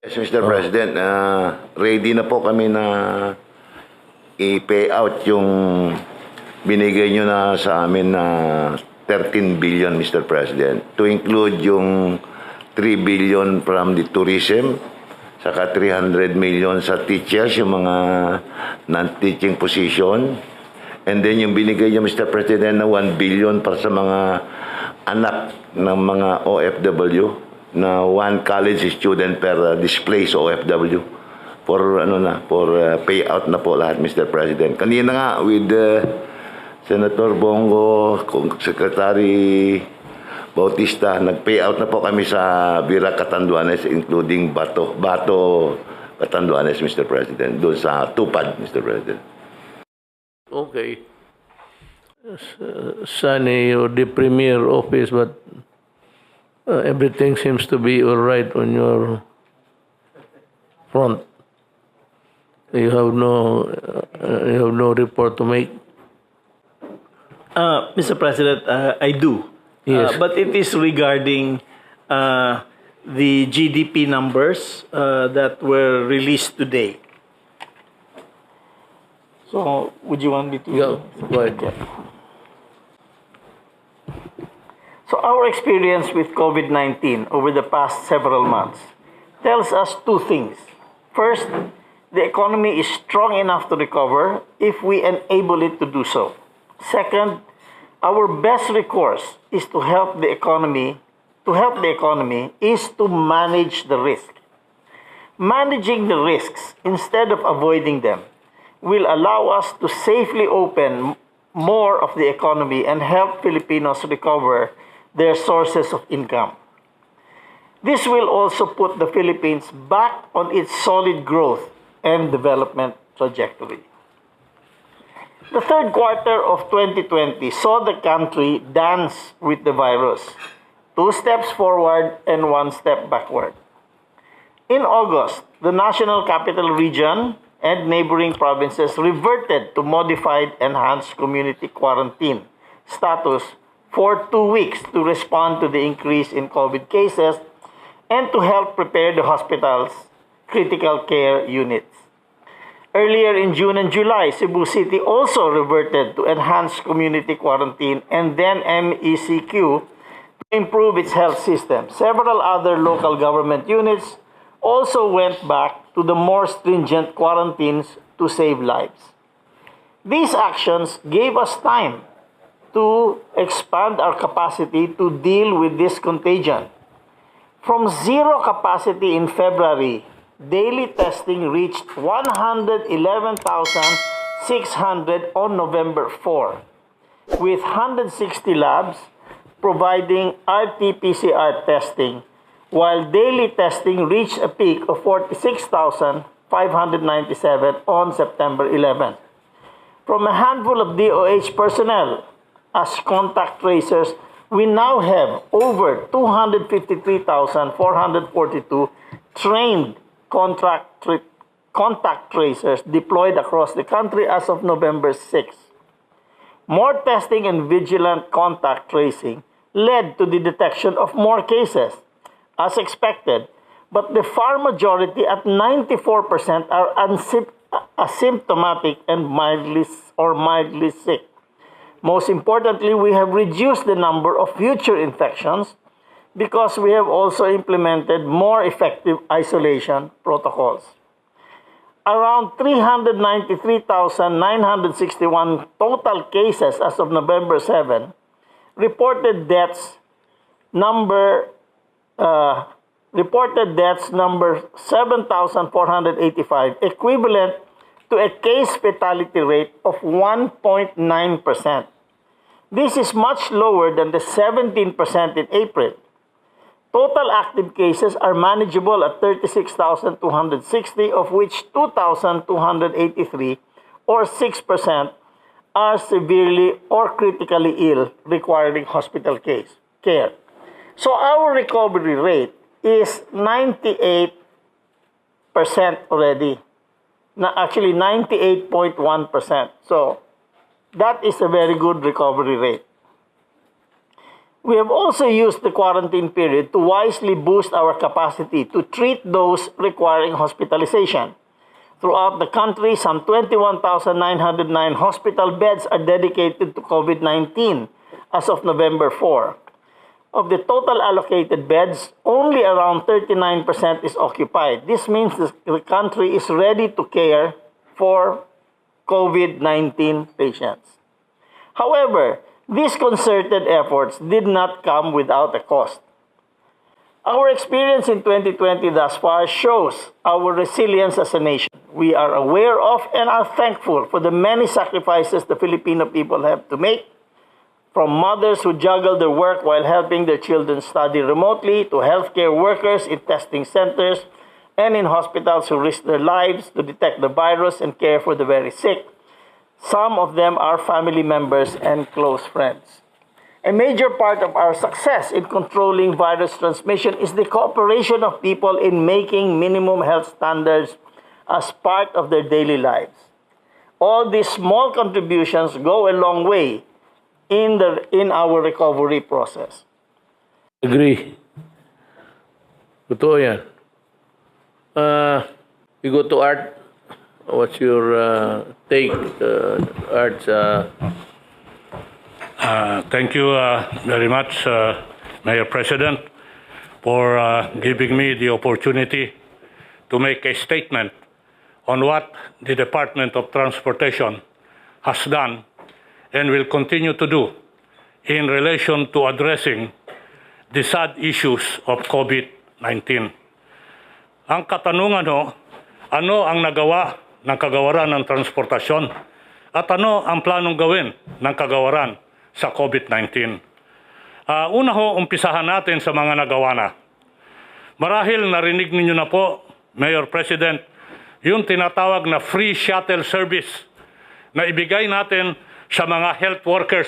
Yes, Mr. President, ready na po kami na i-pay out yung binigay nyo na sa amin na 13 billion, Mr. President. To include yung 3 billion from the tourism, saka 300 million sa teachers, yung mga non-teaching position. And then yung binigay nyo, Mr. President, na 1 billion para sa mga anak ng mga OFW, na one college student per displaced OFW for payout na po lahat, Mr. President. Kanina nga with Senator Bongo, Secretary Bautista, nag-payout na po kami sa Vira Catanduanes, including Bato Catanduanes, Mr. President, doon sa Tupad, Mr. President. Okay. Sunny, you're the premier office, but everything seems to be all right on your front. You have no report to make. Mr. President, I do. Yes. But it is regarding the GDP numbers that were released today. So, would you want me to? Go ahead. So our experience with COVID-19 over the past several months tells us two things. First, the economy is strong enough to recover if we enable it to do so. Second, our best recourse is to help the economy. To help the economy is to manage the risk. Managing the risks instead of avoiding them will allow us to safely open more of the economy and help Filipinos recover their sources of income. This will also put the Philippines back on its solid growth and development trajectory. The third quarter of 2020 saw the country dance with the virus, 2 steps forward and 1 step backward. In August, the National Capital Region and neighboring provinces reverted to modified enhanced community quarantine status for 2 weeks to respond to the increase in COVID cases and to help prepare the hospital's critical care units. Earlier in June and July, Cebu City also reverted to enhanced community quarantine and then MECQ to improve its health system. Several other local government units also went back to the more stringent quarantines to save lives. These actions gave us time to expand our capacity to deal with this contagion. From zero capacity in February, daily testing reached 111,600 on November 4, with 160 labs providing RT-PCR testing, while daily testing reached a peak of 46,597 on September 11. From a handful of DOH personnel as contact tracers, we now have over 253,442 trained contact tracers deployed across the country as of November 6. More testing and vigilant contact tracing led to the detection of more cases, as expected, but the far majority at 94% are asymptomatic and mildly sick. Most importantly, we have reduced the number of future infections because we have also implemented more effective isolation protocols. Around 393,961 total cases as of November 7 reported deaths number 7,485, equivalent to a case fatality rate of 1.9%. This is much lower than the 17% in April. Total active cases are manageable at 36,260, of which 2,283, or 6%, are severely or critically ill, requiring hospital care. So our recovery rate is 98% already. Actually 98.1%. So that is a very good recovery rate. We have also used the quarantine period to wisely boost our capacity to treat those requiring hospitalization. Throughout the country, some 21,909 hospital beds are dedicated to COVID-19 as of November 4. Of the total allocated beds, only around 39% is occupied. This means the country is ready to care for COVID-19 patients. However, these concerted efforts did not come without a cost. Our experience in 2020 thus far shows our resilience as a nation. We are aware of and are thankful for the many sacrifices the Filipino people have to make, from mothers who juggle their work while helping their children study remotely to healthcare workers in testing centers and in hospitals who risk their lives to detect the virus and care for the very sick. Some of them are family members and close friends. A major part of our success in controlling virus transmission is the cooperation of people in making minimum health standards as part of their daily lives. All these small contributions go a long way in our recovery process. Agree. Totoo yan. You go to Art. What's your take, Art? Thank you very much, Mayor President, for giving me the opportunity to make a statement on what the Department of Transportation has done and will continue to do in relation to addressing the sad issues of COVID-19. Ang katanungan ano ang nagawa ng kagawaran ng transportasyon at ano ang planong gawin ng kagawaran sa COVID-19. Una umpisahan natin sa mga nagawa na. Marahil narinig ninyo na po, Mayor President, yung tinatawag na free shuttle service na ibigay natin sa mga health workers,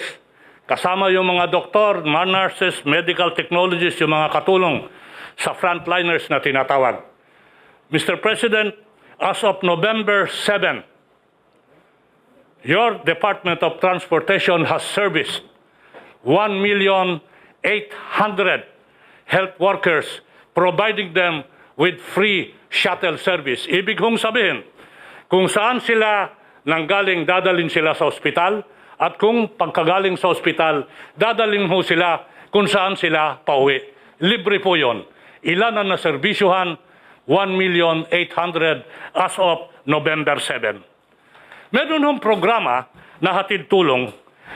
kasama yung mga doktor, nurses, medical technologists, yung mga katulong sa frontliners na tinatawag. Mr. President, as of November 7, your Department of Transportation has serviced 1,800,000 health workers, providing them with free shuttle service. Ibig kong sabihin, kung saan sila nanggaling, dadalhin sila sa ospital, at kung pagkagaling sa ospital, dadalhin mo sila kung saan sila pauwi. Libre po yun. Ilan ang naserbisyuhan? 1,800,000 as of November 7. Meron hong programa na hatid tulong.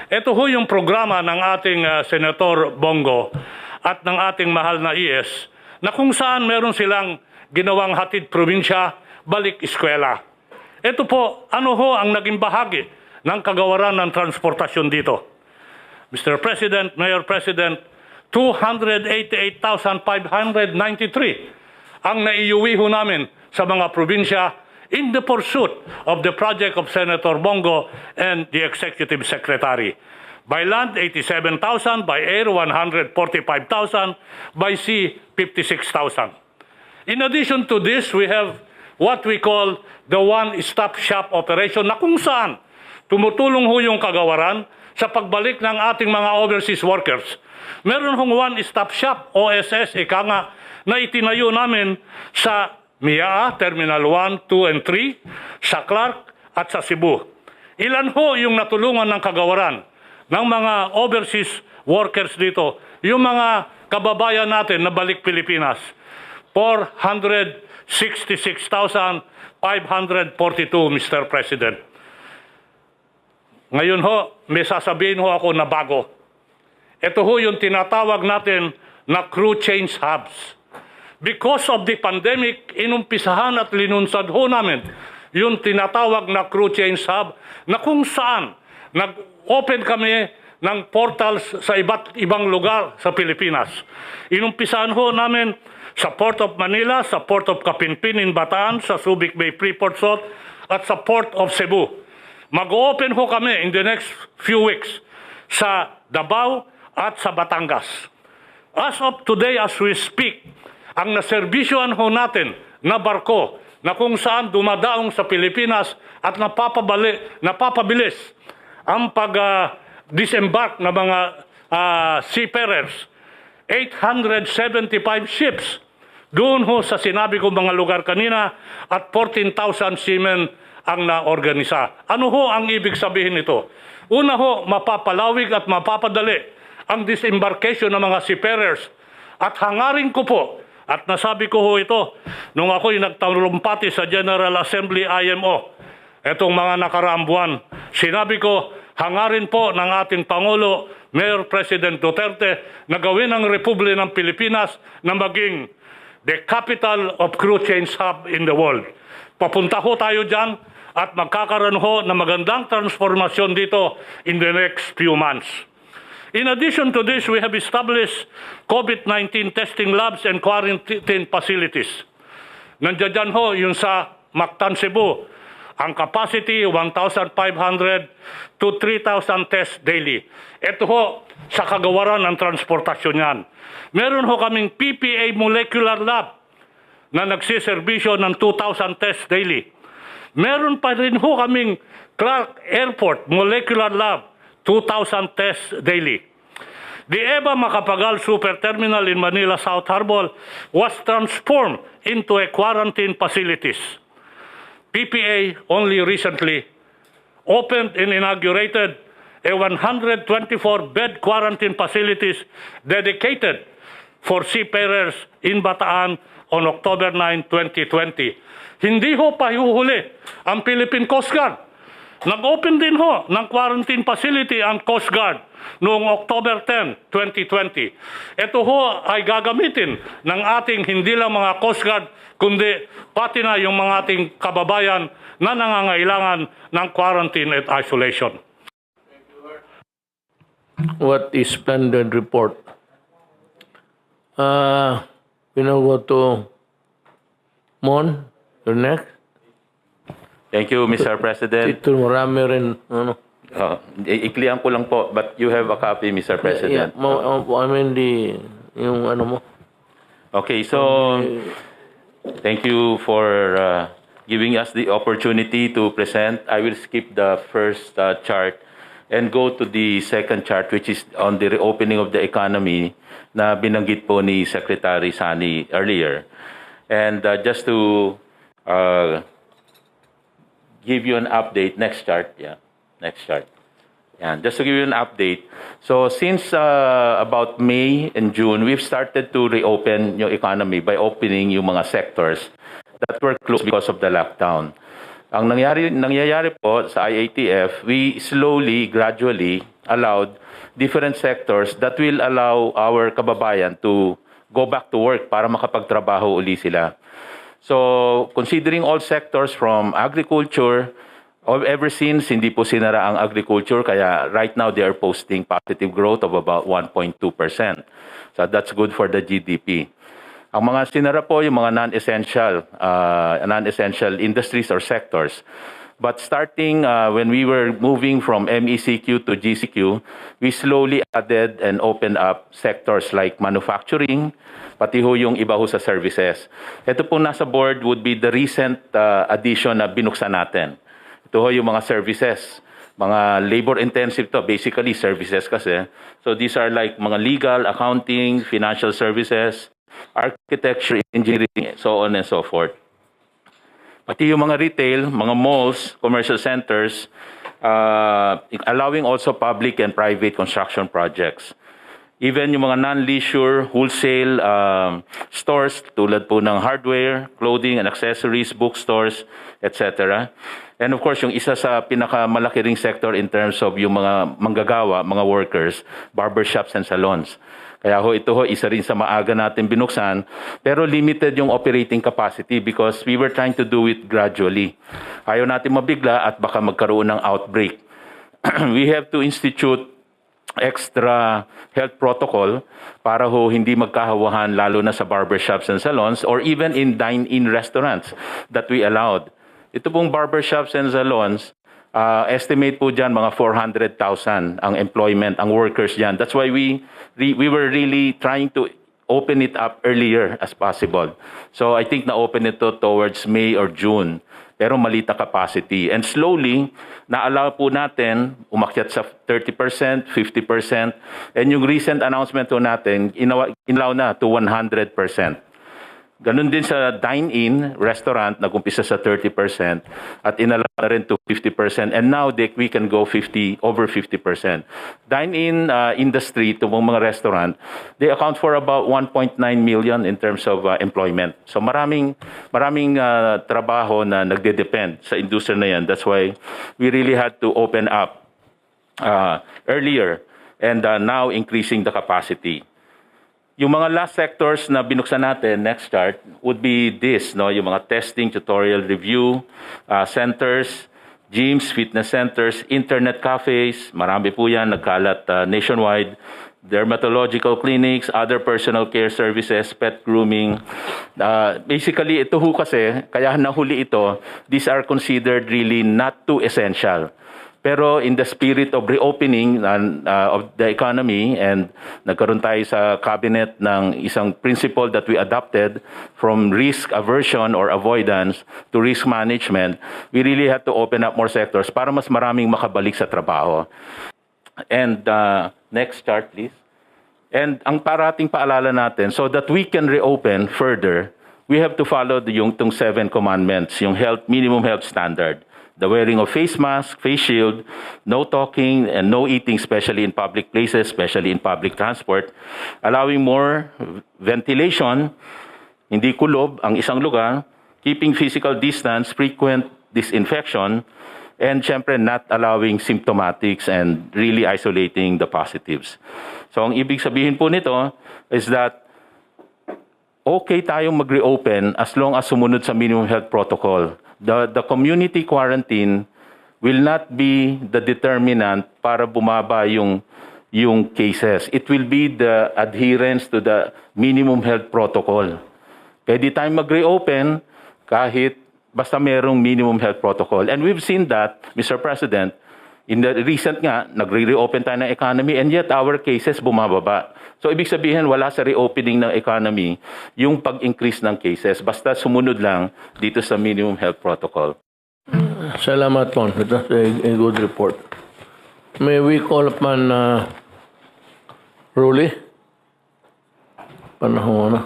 Ito ho yung programa ng ating Senator Bongo at ng ating mahal na IS na kung saan meron silang ginawang hatid probinsya, balik eskwela. Ito po, ano ho ang naging bahagi ng kagawaran ng transportasyon dito? Mr. President, Mayor President, 288,593 ang naiuwi ho namin sa mga probinsya in the pursuit of the project of Senator Bongo and the Executive Secretary. By land, 87,000. By air, 145,000. By sea, 56,000. In addition to this, we have what we call the one-stop shop operation na kung saan tumutulong ho yung kagawaran sa pagbalik ng ating mga overseas workers. Meron hong one-stop shop, OSS, ika nga, na itinayo namin sa MIA, Terminal 1, 2, and 3, sa Clark at sa Cebu. Ilan ho yung natulungan ng kagawaran ng mga overseas workers dito, yung mga kababayan natin na balik Pilipinas? 466,542, Mr. President. Ngayon ho, may sasabihin ho ako na bago. Ito ho yung tinatawag natin na crew change hubs. Because of the pandemic, inumpisahan at linunsad ho namin yung tinatawag na crew change hub na kung saan nag-open kami ng portals sa iba't ibang lugar sa Pilipinas. Inumpisahan ho namin sa Port of Manila, sa Port of Kapinpin in Bataan, sa Subic Bay Freeport Salt, at sa Port of Cebu. Mag-open ho kami in the next few weeks sa Davao at sa Batangas. As of today, as we speak, ang naserbisyohan ho natin na barko na kung saan dumadaong sa Pilipinas at napapabilis ang pag-disembark na mga seafarers, 875 ships. Doon ho sa sinabi ko mga lugar kanina at 14,000 seamen ang naorganisa. Ano ho ang ibig sabihin nito? Una ho, mapapalawig at mapapadali ang disembarkation ng mga seafarers. At hangarin ko po, at nasabi ko ho ito, nung ako'y nagtalumpati sa General Assembly IMO, etong mga nakaraang buwan, sinabi ko, hangarin po ng ating Pangulo, Mayor President Duterte, na gawin ang Republika ng Pilipinas na maging the capital of crew change hub in the world. Papunta ho tayo dyan at magkakaroon ho ng magandang transformasyon dito in the next few months. In addition to this, we have established COVID-19 testing labs and quarantine facilities. Nandiyan dyan ho yung sa Mactan, Cebu. Ang capacity, 1,500 to 3,000 tests daily. Ito ho sa kagawaran ng transportasyon yan. Meron ho kaming PPA Molecular Lab na nagsiservisyo ng 2,000 tests daily. Meron pa rin ho kaming Clark Airport Molecular Lab, 2,000 tests daily. The EVA Macapagal Super Terminal in Manila South Harbor was transformed into a quarantine facilities. PPA only recently opened and inaugurated a 124-bed quarantine facilities dedicated for seafarers in Bataan on October 9, 2020. Hindi ho pahihuhuli ang Philippine Coast Guard. Nag-open din ho ng quarantine facility ang Coast Guard noong October 10, 2020. Ito ho ay gagamitin ng ating hindi lang mga Coast Guard, kundi pati na yung mga ating kababayan na nangangailangan ng quarantine at isolation. What is splendid report? We now go to Mon, you're next. Thank you, Mr. President. Ito marami rin, ano. Iklian ko lang po, but you have a copy, Mr. President. I mean yung ano mo. Okay, so thank you for giving us the opportunity to present. I will skip the first chart and go to the second chart, which is on the reopening of the economy na binanggit po ni Secretary Sani earlier. And just to give you an update, next chart, next chart. Just to give you an update. So since about May and June, we've started to reopen yung economy by opening yung mga sectors that were closed because of the lockdown. Ang nangyayari po sa IATF, we slowly, gradually allowed different sectors that will allow our kababayan to go back to work para makapagtrabaho uli sila. So, considering all sectors from agriculture, ever since hindi po sinara ang agriculture, kaya right now they are posting positive growth of about 1.2%. So that's good for the GDP. Ang mga sinara po yung mga non-essential industries or sectors. But starting when we were moving from MECQ to GCQ, we slowly added and opened up sectors like manufacturing, pati ho yung iba ho sa services. Ito po nasa board would be the recent addition na binuksan natin. Ito ho yung mga services, mga labor-intensive to, basically services kasi. So these are like mga legal, accounting, financial services, architecture, engineering, so on and so forth. Pati yung mga retail, mga malls, commercial centers, allowing also public and private construction projects. Even yung mga non-leisure, wholesale stores tulad po ng hardware, clothing and accessories, bookstores, etc. And of course, yung isa sa pinakamalaki ring sector in terms of yung mga manggagawa, mga workers, barbershops and salons. Kaya ho, ito ho, isa rin sa maaga natin binuksan, pero limited yung operating capacity because we were trying to do it gradually. Ayaw natin mabigla at baka magkaroon ng outbreak. We have to institute extra health protocol para ho hindi magkahawahan lalo na sa barbershops and salons or even in dine-in restaurants that we allowed. Ito pong barbershops and salons, estimate po dyan mga 400,000 ang employment, ang workers dyan. That's why we were really trying to open it up earlier as possible. So I think na-open ito towards May or June. pero maliit na capacity. And slowly, na-allow po natin umakyat sa 30%, 50%, and yung recent announcement po natin, inalaw na to 100%. Ganun din sa dine-in restaurant, nag-umpisa sa 30% at inalaw na rin to 50%. And now we can go over 50%. Dine-in industry, itong mga restaurant, they account for about 1.9 million in terms of employment. So maraming trabaho na nagde-depend sa industriya na yan. That's why we really had to open up earlier and now increasing the capacity. Yung mga last sectors na binuksan natin, next chart, would be this, no? Yung mga testing, tutorial review, centers, gyms, fitness centers, internet cafes, marami po yan, nagkalat nationwide, dermatological clinics, other personal care services, pet grooming. Basically, ito ho kasi, kaya nahuli ito, these are considered really not too essential. Pero in the spirit of reopening of the economy, and nagkaroon tayo sa cabinet ng isang principle that we adopted from risk aversion or avoidance to risk management, we really had to open up more sectors para mas maraming makabalik sa trabaho. And next chart, please. And ang parating paalala natin, so that we can reopen further, we have to follow yung 7 commandments, yung minimum health standard. The wearing of face mask, face shield, no talking and no eating, especially in public places, especially in public transport, allowing more ventilation, hindi kulob ang isang lugar, keeping physical distance, frequent disinfection, and syempre not allowing symptomatics and really isolating the positives. So ang ibig sabihin po nito is that okay tayong mag-reopen as long as sumunod sa minimum health protocol. The community quarantine will not be the determinant para bumaba yung cases. It will be the adherence to the minimum health protocol. Kaya di tayo mag-reopen kahit basta merong minimum health protocol. And we've seen that, Mr. President, in the recent nga, nagre-reopen tayo ng economy and yet our cases bumababa. So ibig sabihin wala sa reopening ng economy yung pag-increase ng cases. Basta sumunod lang dito sa minimum health protocol. Salamat po. It was a good report. May we call upon Ruli? Panahon na.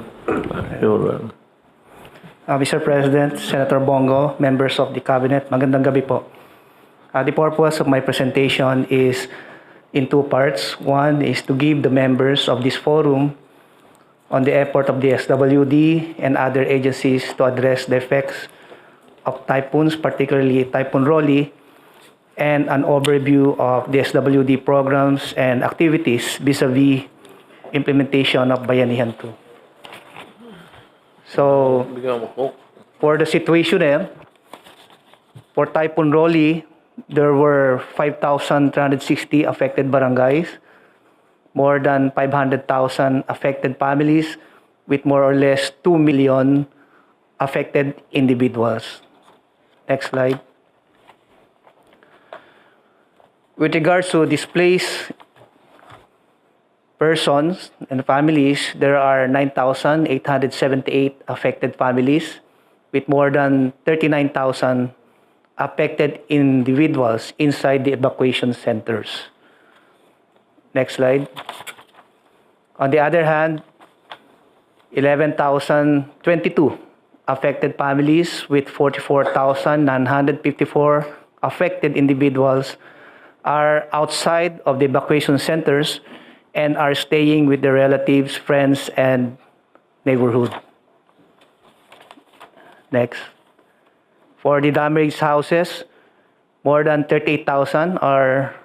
Mr. President, Senator Bongo, members of the Cabinet, magandang gabi po. The purpose of my presentation is in two parts. One is to give the members of this forum on the effort of the SWD and other agencies to address the effects of typhoons, particularly Typhoon Rolly, and an overview of the SWD programs and activities vis-a-vis implementation of Bayanihan 2. So, for the situation for Typhoon Rolly, there were 5,360 affected barangays, more than 500,000 affected families, with more or less 2 million affected individuals. Next slide. With regards to displaced persons and families, there are 9,878 affected families, with more than 39,000 affected individuals inside the evacuation centers. Next slide. On the other hand, 11,022 affected families with 44,954 affected individuals are outside of the evacuation centers and are staying with their relatives, friends, and neighborhood. Next. For the damaged houses, more than 38,000 or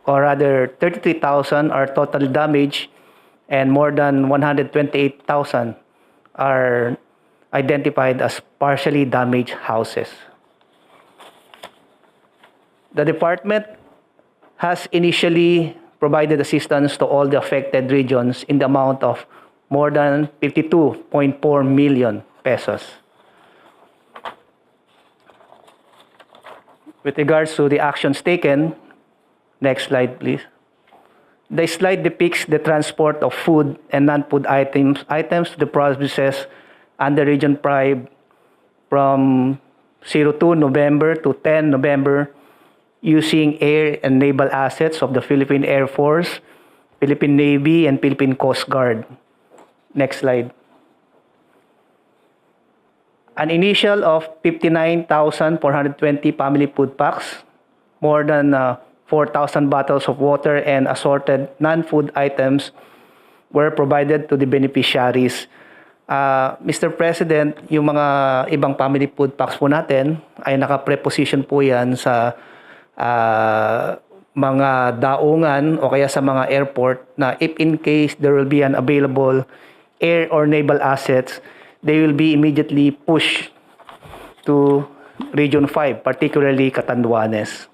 rather 33,000 are totally damaged, and more than 128,000 are identified as partially damaged houses. The department has initially provided assistance to all the affected regions in the amount of more than 52.4 million pesos. With regards to the actions taken, next slide please. The slide depicts the transport of food and non-food items to the provinces under Region 5 from 02 November to 10 November using air and naval assets of the Philippine Air Force, Philippine Navy, and Philippine Coast Guard. Next slide. An initial of 59,420 family food packs, more than 4,000 bottles of water and assorted non-food items were provided to the beneficiaries. Mr. President, yung mga ibang family food packs po natin ay naka-preposition po yan sa mga daungan o kaya sa mga airport na if in case there will be an available air or naval assets, they will be immediately pushed to Region 5, particularly Catanduanes.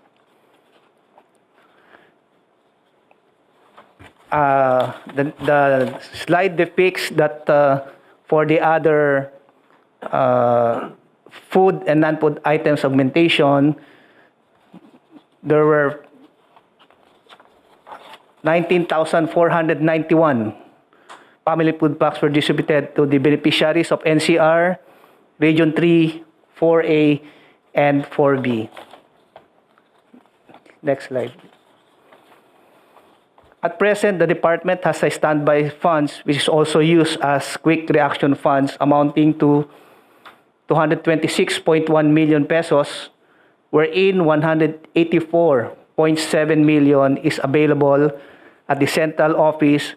The slide depicts that for the other food and non-food items augmentation, there were 19,491 family food packs were distributed to the beneficiaries of NCR, Region 3, 4A, and 4B. Next slide. At present, the department has a standby funds which is also used as quick reaction funds amounting to 226.1 million pesos, wherein 184.7 million is available at the central office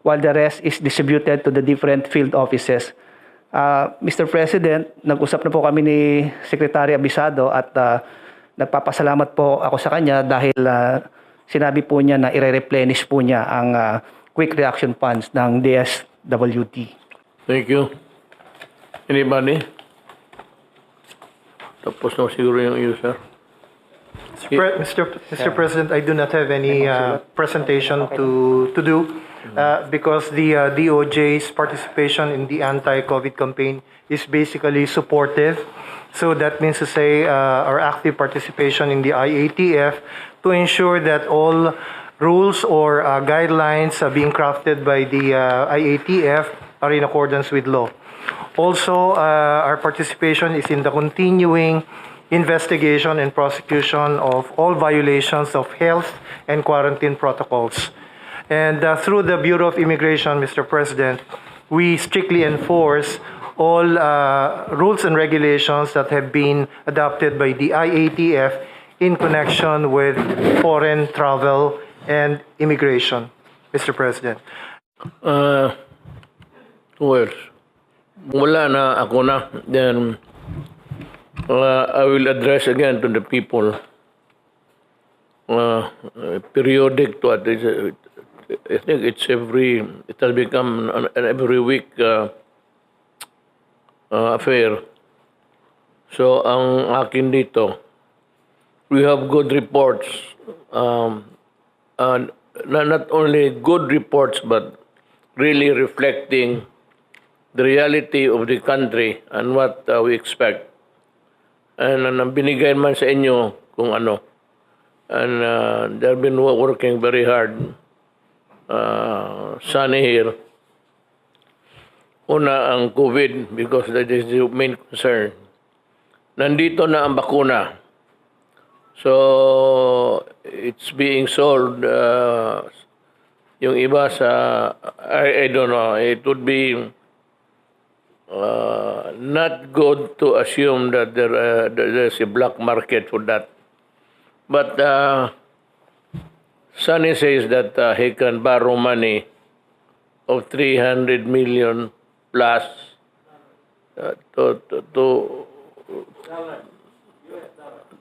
while the rest is distributed to the different field offices. Mr. President, nag-usap na po kami ni Secretary Abisado at nagpapasalamat po ako sa kanya dahil sinabi po niya na i-replenish po niya ang quick reaction funds ng DSWD. Thank you. Anybody? Tapos na siguro yung user. Mr. President, I do not have any presentation to do because the DOJ's participation in the anti-COVID campaign is basically supportive. So that means to say our active participation in the IATF to ensure that all rules or guidelines being crafted by the IATF are in accordance with law. Also, our participation is in the continuing investigation and prosecution of all violations of health and quarantine protocols. And through the Bureau of Immigration, Mr. President, we strictly enforce all rules and regulations that have been adopted by the IATF in connection with foreign travel and immigration, Mr. President. Well, wala na ako na. Then, I will address again to the people. Periodic to I think it has become an every week affair. So, ang akin dito, we have good reports. Not only good reports, but really reflecting the reality of the country and what we expect. And binigay man sa inyo kung ano. And they've been working very hard. Sunny here. Una ang COVID because that is the main concern. Nandito na ang bakuna. So, it's being sold. Yung iba sa, I don't know, it would be not good to assume that there's a black market for that. But Sunny says that he can borrow money of 300 million plus to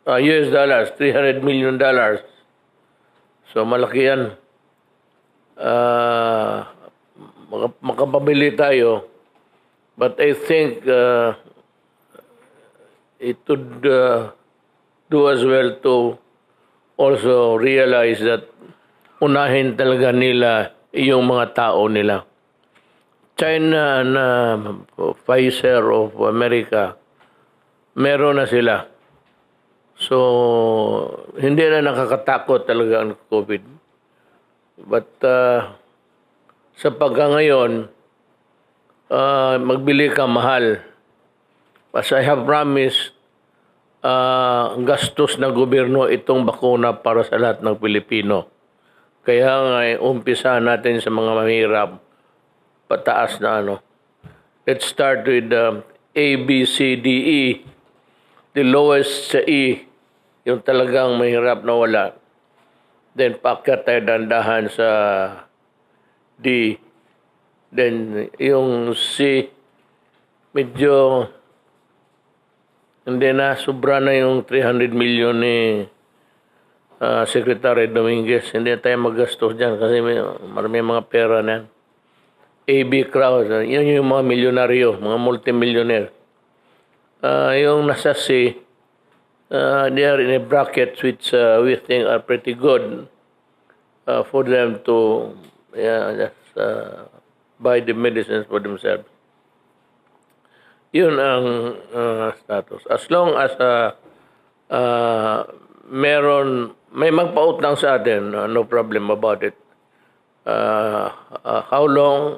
US dollars, $300 million. So malaki yan. Makapabili tayo. But I think it would do as well to also realize that unahin talaga nila yung mga tao nila. China na Pfizer of America, meron na sila. So, hindi na nakakatakot talaga ang COVID. But sa pagkangayon, magbili ka mahal. As I have promised gastos ng gobyerno itong bakuna para sa lahat ng Pilipino. Kaya nga, umpisa natin sa mga mahirap, pataas na ano. Let's start with A, B, C, D, E. The lowest sa E, yung talagang mahirap na wala. Then, paakyat tayo dandahan sa D. Then, yung C, medyo hindi na, sobra na yung 300 million ni Secretary Dominguez. Hindi na tayo maggastos dyan kasi may mga pera na yan. AB crowd, yun yung mga milyonaryo, mga multimillionaire. Yung nasa C, they are in a bracket which we think are pretty good for them to just buy the medicines for themselves. Yun ang status. As long as may magpautang sa atin, no problem about it. How long?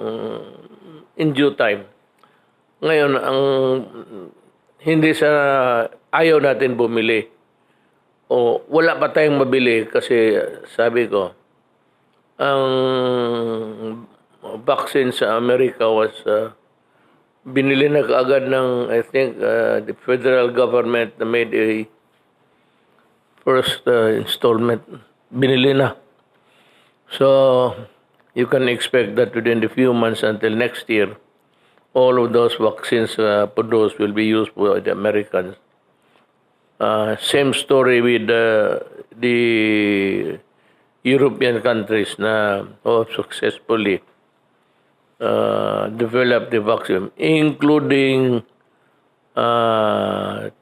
In due time. Ngayon, hindi sa ayaw natin bumili. O wala pa tayong mabili kasi sabi ko, ang vaccine sa Amerika was binili na kaagad ng, I think, the federal government made a first installment. Binili na. So, you can expect that within the few months until next year, all of those vaccines produced will be used for the Americans. Same story with the European countries na successfully developed the vaccine, including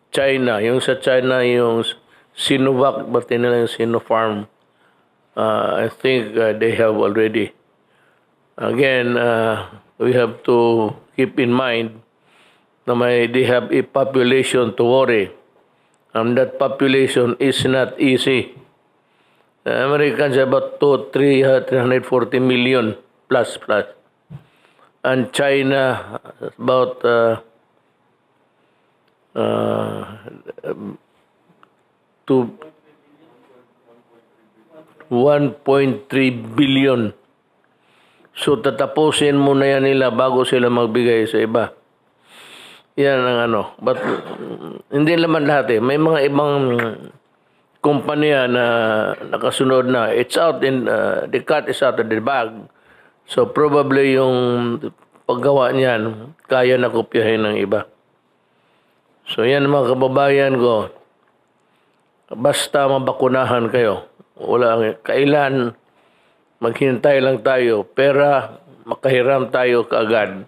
China. Yung sa China, yung Sinovac, pati nila yung Sinopharm. I think they have already. Again, we have to keep in mind na they have a population to worry. And that population is not easy. Americans have about 340 million plus. And China about 1.3 billion. So tatapusin muna yan nila bago sila magbigay sa iba. Yan ang ano. But hindi naman lahat eh. May mga ibang kumpanya na nakasunod na. It's out in, the cat is out of the bag. So probably yung paggawa niyan, kaya na kopyahin ng iba. So yan mga kababayan ko. Basta mabakunahan kayo. Wala kailan maghintay lang tayo, pera, makahiram tayo kaagad.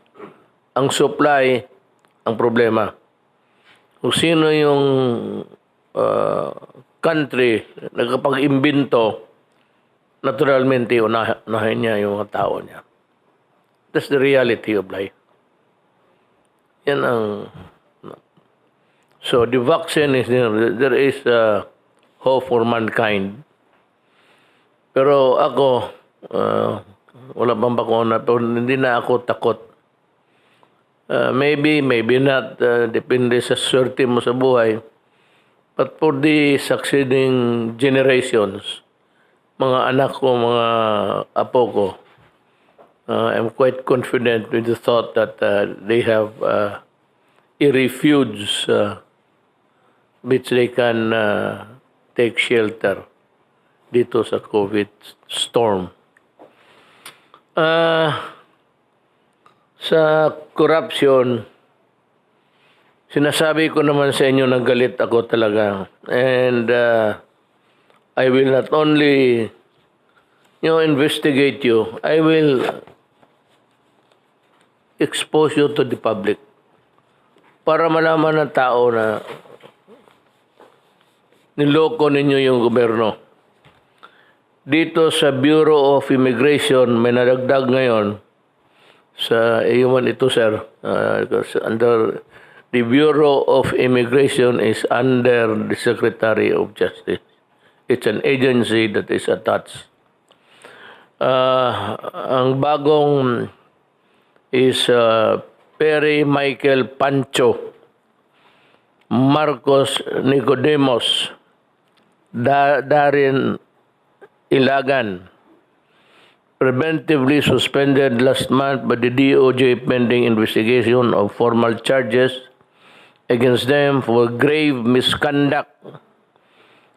Ang supply, ang problema. Kung sino yung country nagkapag-imbento, naturalmente unahin niya yung mga tao niya. That's the reality of life. Yan ang... So the vaccine is there is hope for mankind. Pero ako, wala pang bakuna, pero hindi na ako takot. Maybe not, depende sa swerte mo sa buhay. But for the succeeding generations, mga anak ko, mga apo ko, I'm quite confident with the thought that they have a refuge which they can take shelter dito sa COVID storm. Sa corruption, sinasabi ko naman sa inyo na galit ako talaga. And I will not only investigate you, I will expose you to the public para malaman ng tao na niloko ninyo yung gobyerno. Dito sa Bureau of Immigration, may nadagdag ngayon sa iwan ito, sir. Under the Bureau of Immigration is under the Secretary of Justice. It's an agency that is attached. Ang bagong is Perry Michael Pancho. Marcos Nicodemus, Darin Ilagan, preventively suspended last month by the DOJ pending investigation of formal charges against them for grave misconduct,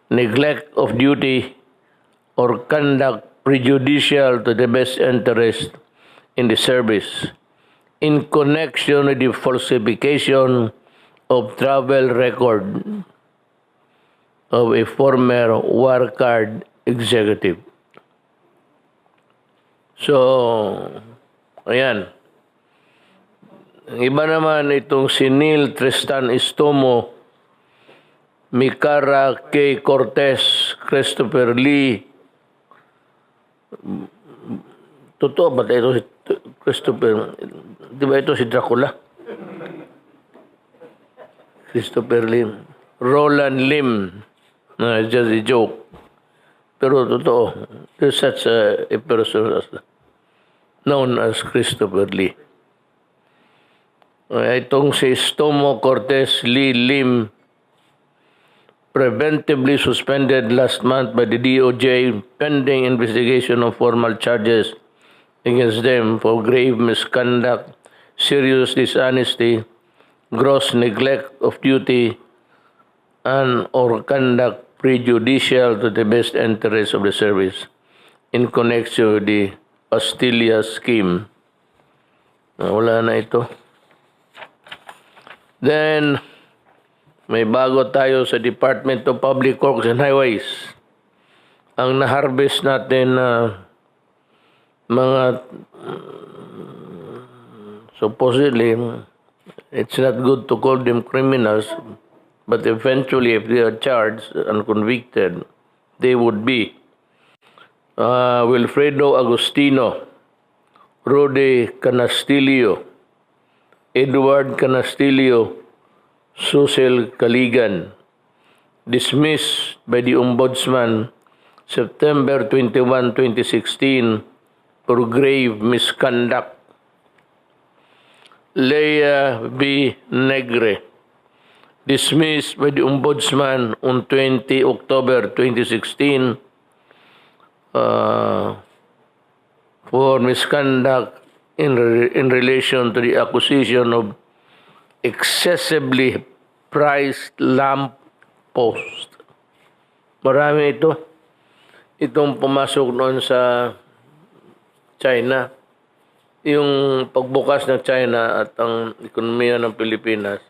neglect of duty, or conduct prejudicial to the best interest in the service in connection with the falsification of travel record of a former Wirecard executive. So, ayan. Ang iba naman itong si Neil Tristan Istomo, Micara K. Cortez, Christopher Lee. Totoo ba ito si Christopher? Di ba ito si Dracula? Christopher Lim. Roland Lim. No, it's just a joke. Pero totoo. There's such a person known as Christopher Lee. Itong si Stomo Cortez Lee Lim, preventively suspended last month by the DOJ pending investigation of formal charges against them for grave misconduct, serious dishonesty, gross neglect of duty, and or conduct prejudicial to the best interest of the service in connection with the Pastilla scheme. Wala na ito. Then, may bago tayo sa Department of Public Works and Highways. Ang na-harvest natin na mga supposedly, it's not good to call them criminals, but eventually if they are charged and convicted, they would be Wilfredo Agustino, Rudy Canastillo, Edward Canastillo, Susel Kaligan, dismissed by the Ombudsman September 21, 2016 for grave misconduct. Leia B. Negre, dismissed by the Ombudsman on 20 October 2016 for misconduct in relation to the acquisition of excessively priced lamp post. Marami ito. Itong pumasok noon sa China. Yung pagbukas ng China at ang ekonomiya ng Pilipinas,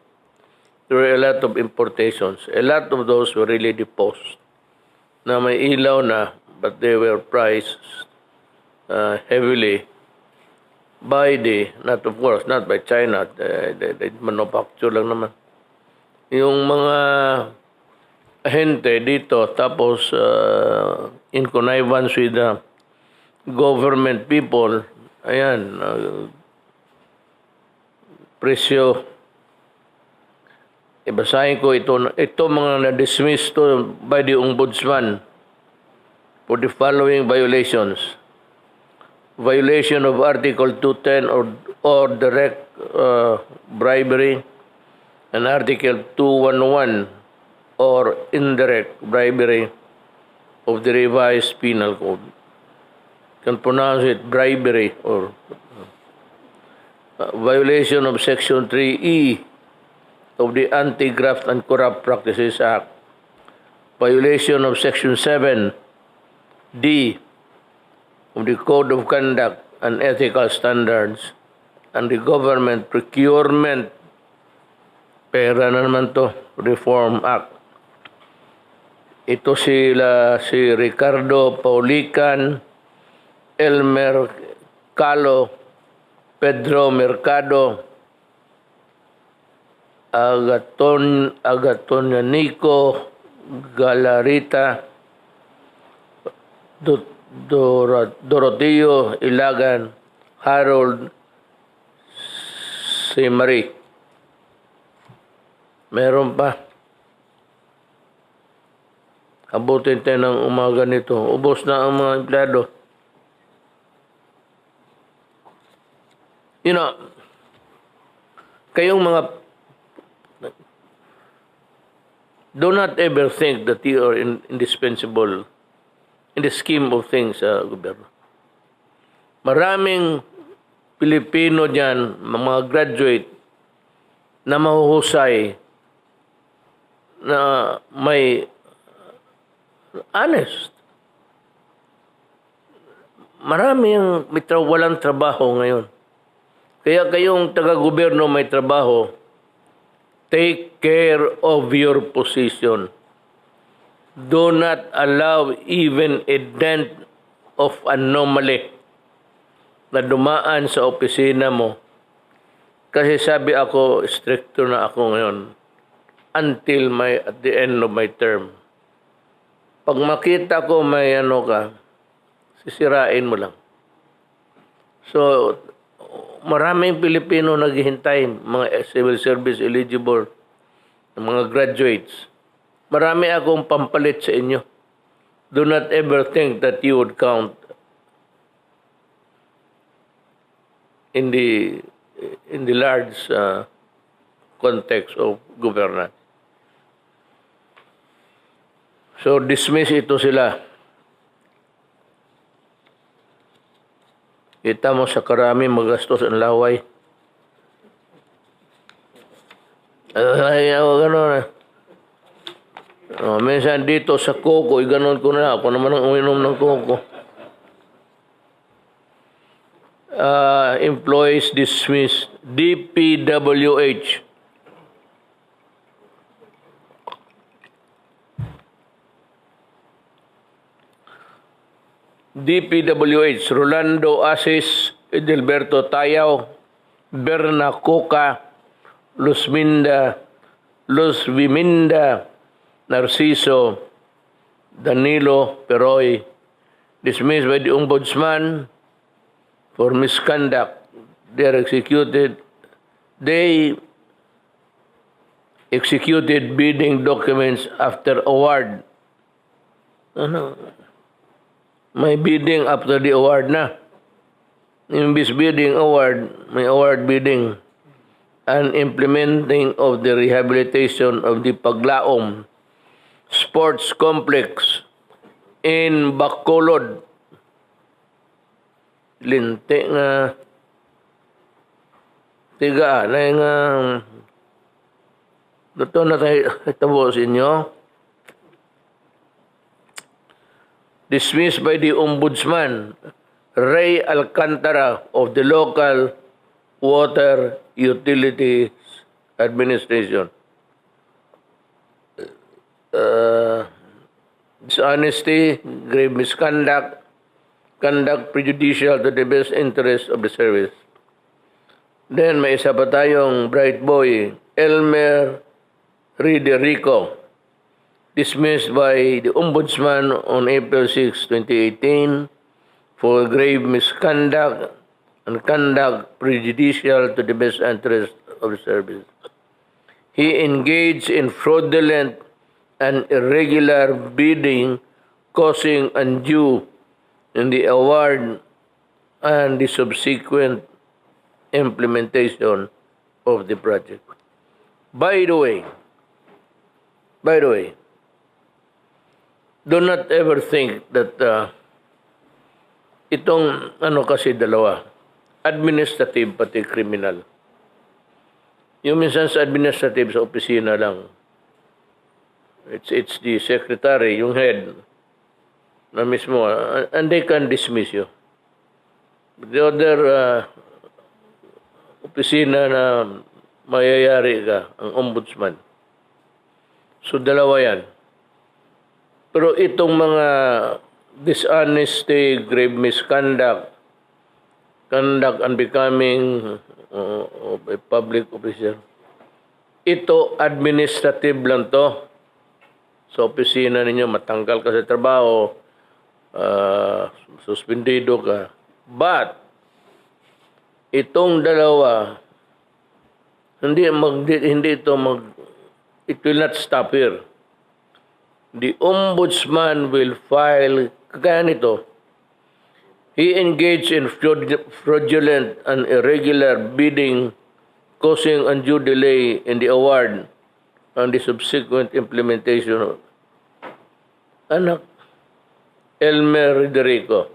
there were a lot of importations. A lot of those were really the post na may ilaw na, but they were priced heavily by not by China, the manufacture lang naman. Yung mga ahente dito, tapos in connivance with the government people, ayan, presyo, ibasahin ko ito mga na-dismiss to by the Ombudsman for the following violations. Violation of Article 210 or direct bribery, and Article 211 or indirect bribery of the revised penal code. You can pronounce it bribery or violation of Section 3E of the Anti-Graft and Corrupt Practices Act. Violation of Section 7D of the Code of Conduct and Ethical Standards and the Government Procurement Pera na naman to, Reform Act. Ito si Ricardo Paulican, Elmer Calo, Pedro Mercado, Agatonico Galarita, Doroteo Ilagan, Harold Simari. Meron pa. Abutin tayo ng umaga nito. Ubos na ang mga empleyado. You know, kayong mga do not ever think that you are indispensable in the scheme of things sa gobyerno. Maraming Pilipino dyan, mga graduate, na mahuhusay, na may honest. Marami yung walang trabaho ngayon. Kaya kayong taga-gobyerno may trabaho, take care of your position. Do not allow even a dent of anomaly na dumaan sa opisina mo. Kasi sabi ako, stricto na ako ngayon until at the end of my term. Pag makita ko may sisirain mo lang. So, maraming Pilipino naghihintay, mga civil service eligible, mga graduates. Marami akong pampalit sa inyo. Do not ever think that you would count in the large context of governance. So, dismiss ito sila. Kita mo sa karami magastos ang laway. Gano'n. Minsan dito sa Coco, gano'n ko na. Ako naman ang uminom ng Coco. Employees dismissed. DPWH. DPWH, Rolando Asis, Edelberto Tayaw, Berna Coca, Luz Viminda, Narciso, Danilo Peroy, dismissed by the Ombudsman for misconduct. They executed bidding documents after award. May bidding after the award na. Imbis bidding award, may award bidding. And implementing of the rehabilitation of the Paglaom Sports Complex in Bacolod. Linti nga. Tiga na nga. Dito na tayo itabo sa inyo. Dismissed by the Ombudsman, Ray Alcantara of the Local Water Utilities Administration. Dishonesty, grave misconduct, conduct prejudicial to the best interest of the service. Then may isa pa tayong bright boy, Elmer Riderico, dismissed by the Ombudsman on April 6, 2018 for grave misconduct and conduct prejudicial to the best interest of the service. He engaged in fraudulent and irregular bidding, causing undue in the award and the subsequent implementation of the project. By the way, do not ever think that itong kasi dalawa, administrative pati criminal. Yung minsan sa administrative sa opisina lang, it's the secretary, yung head na mismo, and they can dismiss you. The other opisina na mayayari ka, ang ombudsman. So dalawa yan. Pero itong mga dishonesty, grave misconduct, conduct unbecoming of a public officer, ito administrative lang to. Sa opisina ninyo, matanggal ka sa trabaho, suspendido ka. But, itong dalawa, it will not stop here. The Ombudsman will file, kagaya nito, he engaged in fraudulent and irregular bidding, causing undue delay in the award and the subsequent implementation. Anak, Elmer Roderico,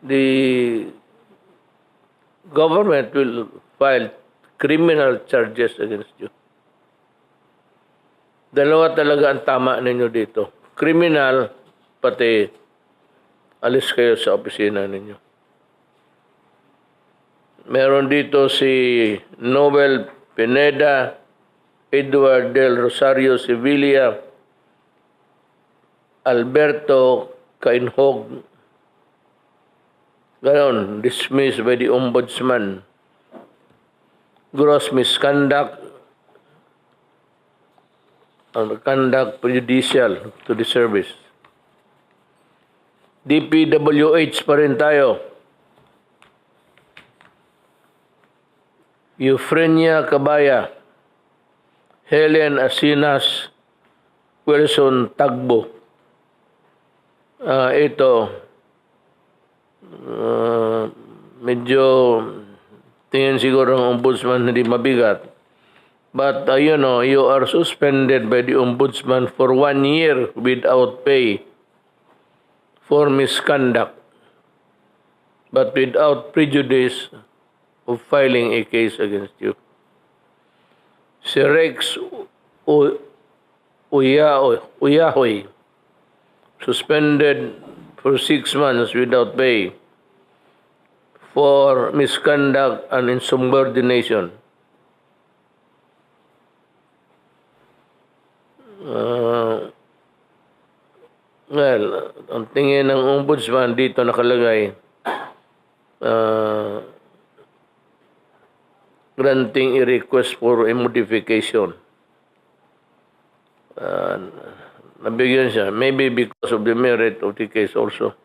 the government will file criminal charges against you. Dalawa talaga ang tama ninyo dito. Criminal, pati alis kayo sa opisina ninyo. Meron dito si Noel Pineda, Edward Del Rosario Sevilla, Alberto Cainhog. Ganon, dismissed by the Ombudsman. Gross misconduct and conduct prejudicial to the service. DPWH pa rin tayo. Eufrenia Cabaya, Helen Asinas, Wilson Tagbo. Medyo tingin siguro ng ombudsman hindi mabigat. But, you are suspended by the ombudsman for 1 year without pay for misconduct, but without prejudice of filing a case against you. Si Rex Uyahoy, suspended for 6 months without pay for misconduct and insubordination. Ang tingin ng ombudsman dito nakalagay, granting a request for a modification. Nabigyan siya, maybe because of the merit of the case also.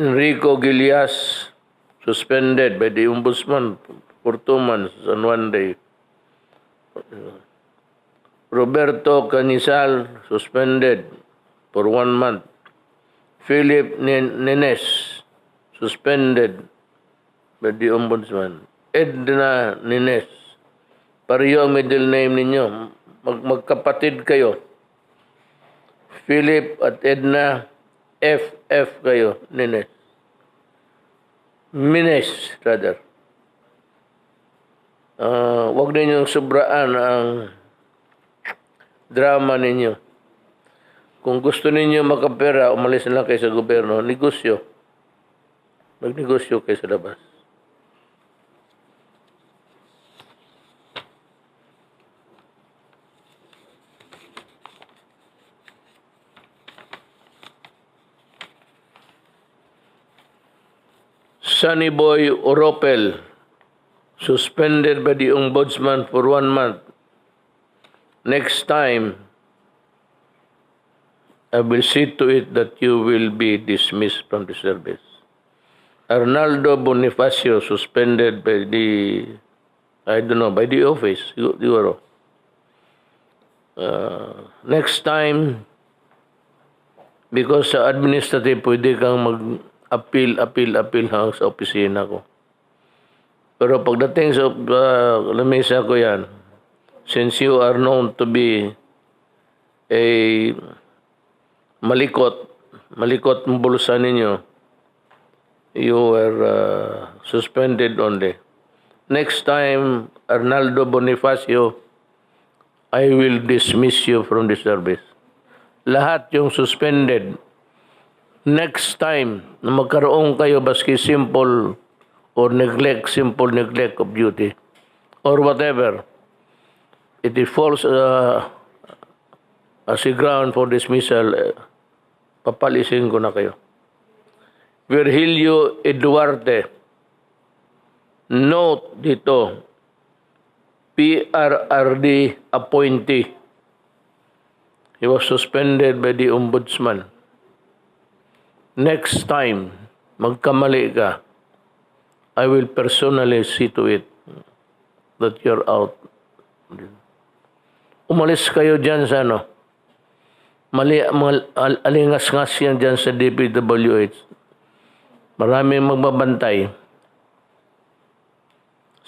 Enrico Gilias, suspended by the ombudsman for 2 months and 1 day. Roberto Canisal, suspended for 1 month. Philip Nenes, suspended by the ombudsman. Edna Nenes, pareho ang middle name ninyo. Magkapatid kayo. Philip at Edna, FF kayo, Nenes. Mines, rather. Huwag ninyong sobraan ang drama ninyo. Kung gusto ninyo makapera, umalis na lang kayo sa gobyerno. Negosyo. Magnegosyo kayo sa labas. Sunny Boy Oropel, suspended by the ombudsman for 1 month. Next time, I will see to it that you will be dismissed from the service. Arnaldo Bonifacio, suspended by the, by the office, siguro. Next time, because sa administrative, pwede kang mag-appeal hanggang sa opisina ko. Pero pagdating sa lamesa ko yan, since you are known to be a malikot ang bulsa ninyo, you were suspended only. Next time, Arnaldo Bonifacio, I will dismiss you from the service. Lahat yung suspended. Next time na magkaroon kayo baski simple simple neglect of duty, or whatever, it falls as a ground for dismissal, papalisin ko na kayo. Virgilio Eduarte, note dito, PRRD appointee. He was suspended by the ombudsman. Next time, magkamali ka, I will personally see to it that you're out. Umalis kayo dyan sa alingas-ngas yan dyan sa DPWH. Maraming magbabantay.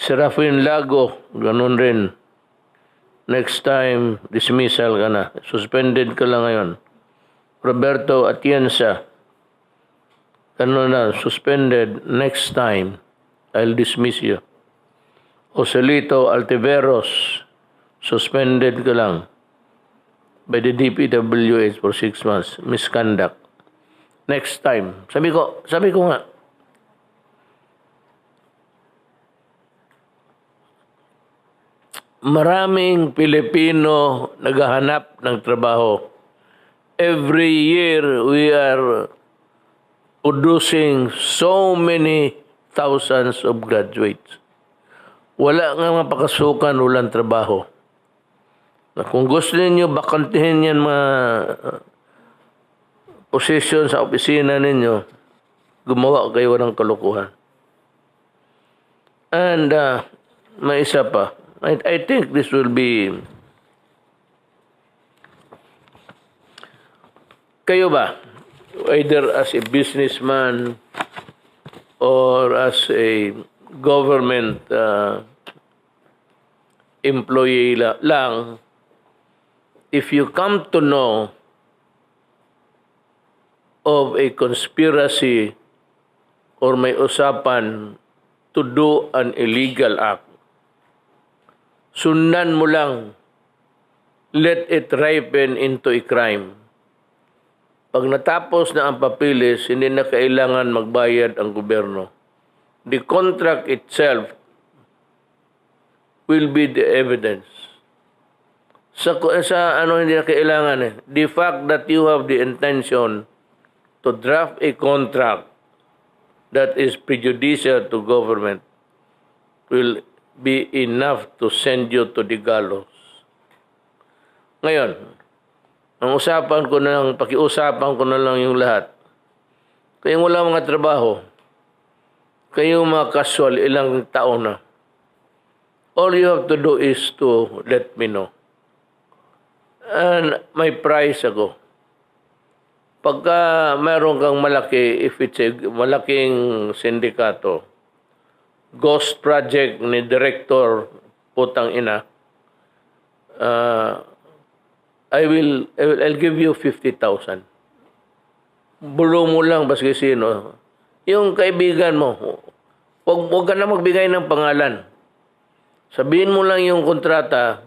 Serafin Lago, ganun rin. Next time, dismissal ka na. Suspended ka lang ngayon. Roberto Atienza, ganun na, suspended. Next time, I'll dismiss you. Joselito Altiveros, suspended ka lang by the DPWH for 6 months. Misconduct. Next time. Sabi ko nga, maraming Pilipino naghahanap ng trabaho. Every year, we are producing so many thousands of graduates. Wala nga mapakasukan, walang trabaho. Na kung gusto ninyo bakantihin yan mga position sa opisina ninyo, gumawa kayo ng kalukuhan. And may isa pa. I think this will be... Kayo ba, either as a businessman or as a government employee lang, if you come to know of a conspiracy or may usapan to do an illegal act, sundan mo lang, let it ripen into a crime. Pag natapos na ang papilis, hindi na kailangan magbayad ang gobyerno. The contract itself will be the evidence. Sa hindi na kailangan The fact that you have the intention to draft a contract that is prejudicial to government will be enough to send you to the gallows. Ngayon, ang pakiusapan ko na lang yung lahat. Kayong wala mga trabaho, kayong mga casual, ilang taon na. All you have to do is to let me know. And may price ako. Pagka mayroon kang malaki, if it's a malaking sindikato, ghost project ni director, putang ina, I'll give you 50,000. Bulong mo lang baski sino. Yung kaibigan mo, huwag ka na magbigay ng pangalan. Sabihin mo lang yung kontrata,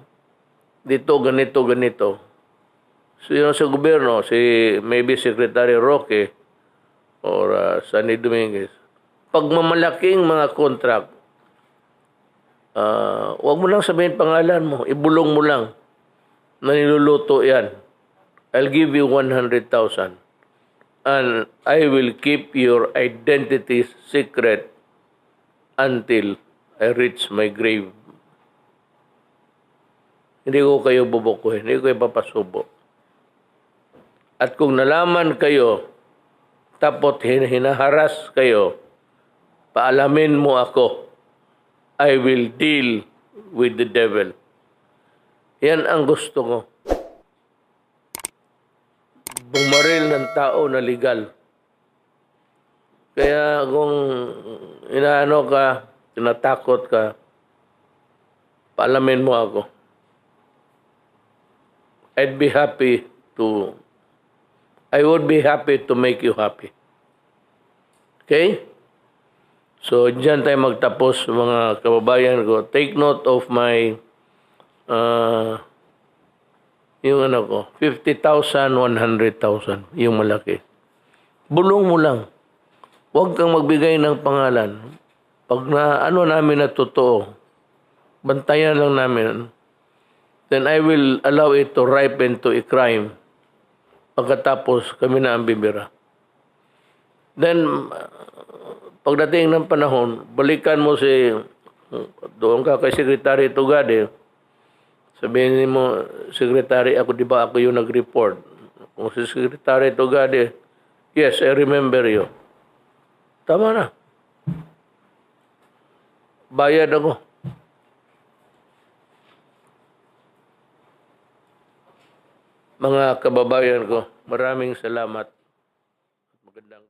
dito, ganito. So yun sa gobyerno, maybe Secretary Roque or Sunny Dominguez. Pag mamalaking mga contract, huwag mo lang sabihin pangalan mo, ibulong mo lang na niluluto yan. I'll give you 100,000 and I will keep your identity secret until I reach my grave. Hindi ko kayo bubukuhin, hindi ko kayo papasubo. At kung nalaman kayo, tapos hinaharas kayo, paalamin mo ako, I will deal with the devil. Yan ang gusto ko. Bumaril ng tao na legal. Kaya kung inaano ka, tinatakot ka, paalamin mo ako. I would be happy to make you happy. Okay? So, dyan tayo magtapos, mga kababayan ko. Take note of my yung 50,000, 100,000, yung malaki. Bulong mo lang. Huwag kang magbigay ng pangalan. Pag namin na totoo, bantayan lang namin, then I will allow it to ripen to a crime. Pagkatapos, kami na ang bibira. Then, pagdating ng panahon, balikan mo doon ka kay Secretary Tugade, sabihin mo, Secretary, di ba ako yung nag-report? Kung si Secretary Tugade, yes, I remember you. Tama na. Bayad ako. Mga kababayan ko, maraming salamat. Magandang